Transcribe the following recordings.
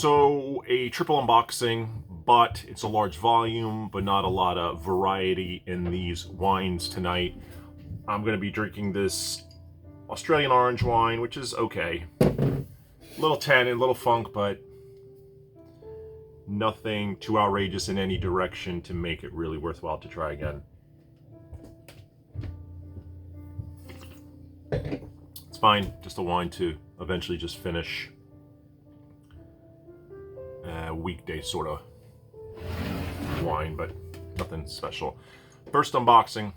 So a triple unboxing, but it's a large volume, but not a lot of variety in these wines tonight. I'm going to be drinking this Australian orange wine, which is okay. Little tannin, little funk, but nothing too outrageous in any direction to make it really worthwhile to try again. It's fine, just a wine to eventually just finish. Weekday sort of wine, but nothing special. First unboxing,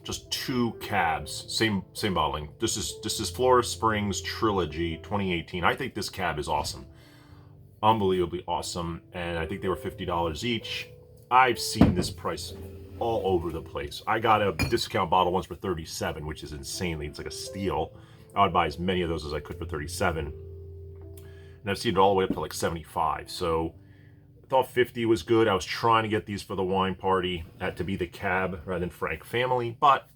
just 2 cabs, same bottling. This is Flora Springs Trilogy 2018. I think this cab is awesome, unbelievably awesome, and I think they were $50 each. I've seen this price all over the place. I got a discount bottle once for $37, which is insanely, it's like a steal. I would buy as many of those as I could for $37. And I've seen it all the way up to like $75. So I thought $50 was good. I was trying to get these for the wine party. Had to be the cab rather than Frank Family, but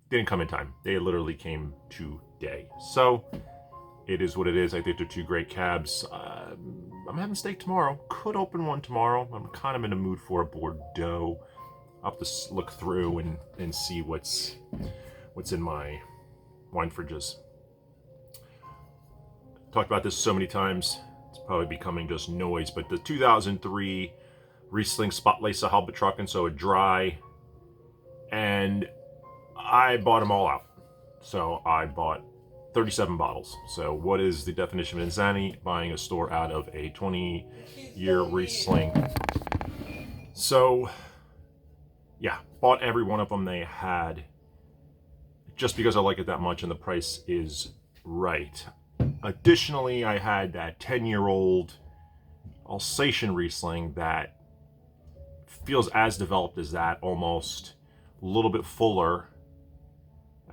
didn't come in time. They literally came today. So it is what it is. I think they're 2 great cabs. I'm having steak tomorrow. Could open one tomorrow. I'm kind of in the mood for a Bordeaux. I'll have to look through and see what's in my wine fridges. Talked about this so many times, it's probably becoming just noise, but the 2003 Riesling Spottlaser Halbertrachen, so a dry, and I bought them all out. So I bought 37 bottles. So what is the definition of insanity? Buying a store out of a 20-year Riesling. So yeah, bought every one of them they had just because I like it that much and the price is right. Additionally, I had that 10-year-old Alsatian Riesling that feels as developed as that, almost a little bit fuller,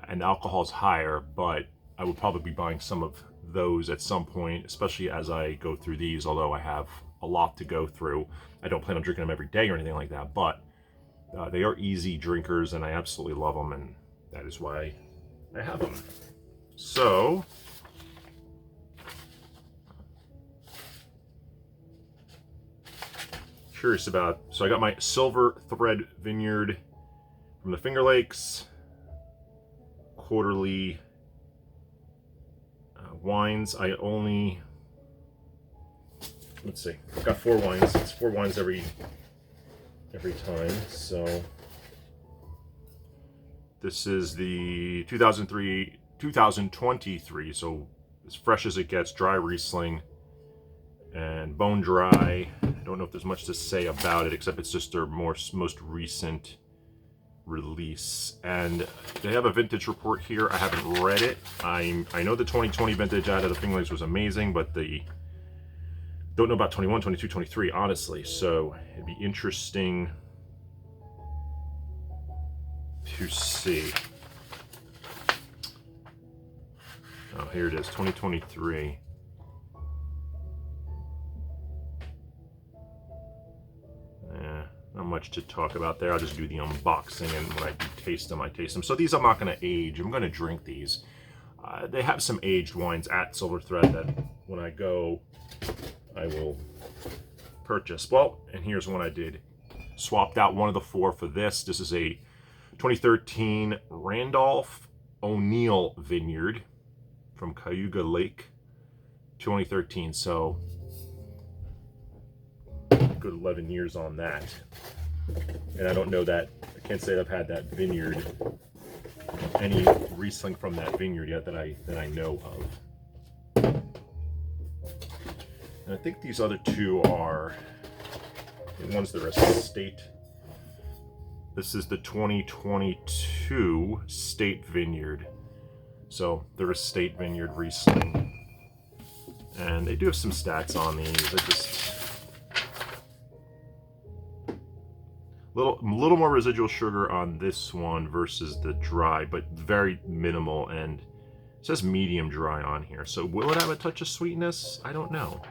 and alcohol's higher, but I would probably be buying some of those at some point, especially as I go through these, although I have a lot to go through. I don't plan on drinking them every day or anything like that, but they are easy drinkers, and I absolutely love them, and that is why I have them. So curious about, so I got my Silver Thread Vineyard from the Finger Lakes quarterly wines. I only, let's see, I've got 4 wines. It's 4 wines every time. So this is the 2023, so as fresh as it gets, dry Riesling and bone dry. I don't know if there's much to say about it, except it's just their most recent release. And they have a vintage report here. I haven't read it. I know the 2020 vintage out of the Finger Lakes was amazing, but don't know about 21, 22, 23, honestly. So it'd be interesting to see. Oh, here it is, 2023. Not much to talk about there. I'll just do the unboxing, and when I do taste them, I taste them. So these I'm not going to age. I'm going to drink these. They have some aged wines at Silver Thread that when I go, I will purchase. Well, and here's one I did. Swapped out one of the 4 for this. This is a 2013 Randolph O'Neill Vineyard from Cayuga Lake, 2013. So good 11 years on that, and I don't know that, I can't say I've had that vineyard, any Riesling from that vineyard yet that I know of. And I think these other 2 are the ones that are estate. This is the 2022 State Vineyard, so they're a State Vineyard Riesling, and they do have some stats on these. I just little more residual sugar on this one versus the dry, but very minimal, and it says medium dry on here. So will it have a touch of sweetness? I don't know.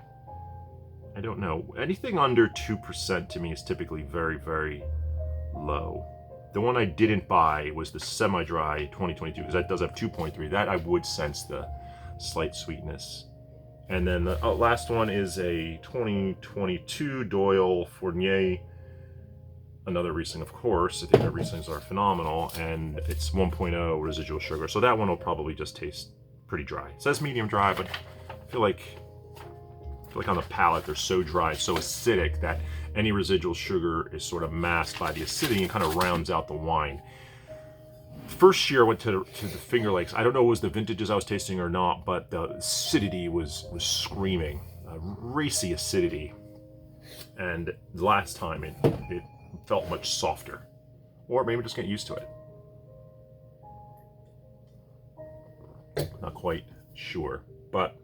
Anything under 2% to me is typically very, very low. The one I didn't buy was the semi-dry 2022, because that does have 2.3. That I would sense the slight sweetness. And then the last one is a 2022 Doyle Fournier. Another Riesling, of course. I think their Rieslings are phenomenal, and it's 1.0 residual sugar. So that one will probably just taste pretty dry. It says medium dry, but I feel like on the palate they're so dry, so acidic that any residual sugar is sort of masked by the acidity and kind of rounds out the wine. First year I went to the Finger Lakes. I don't know if it was the vintages I was tasting or not, but the acidity was screaming, racy acidity. And the last time it felt much softer, or maybe just get used to it. Not quite sure, but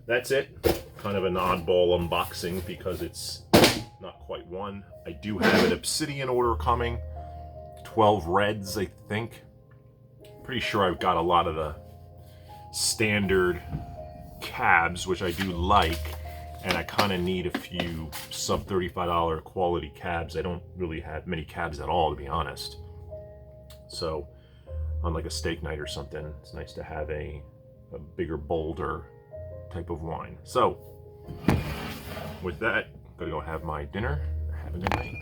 that's it. Kind of an oddball unboxing because it's not quite one. I do have an Obsidian order coming. 12 reds, I think. Pretty sure I've got a lot of the standard cabs, which I do like, and I kind of need a few sub $35 quality cabs. I don't really have many cabs at all, to be honest. So on like a steak night or something, it's nice to have a bigger, bolder type of wine. So with that, I'm gonna go have my dinner. Have a good night.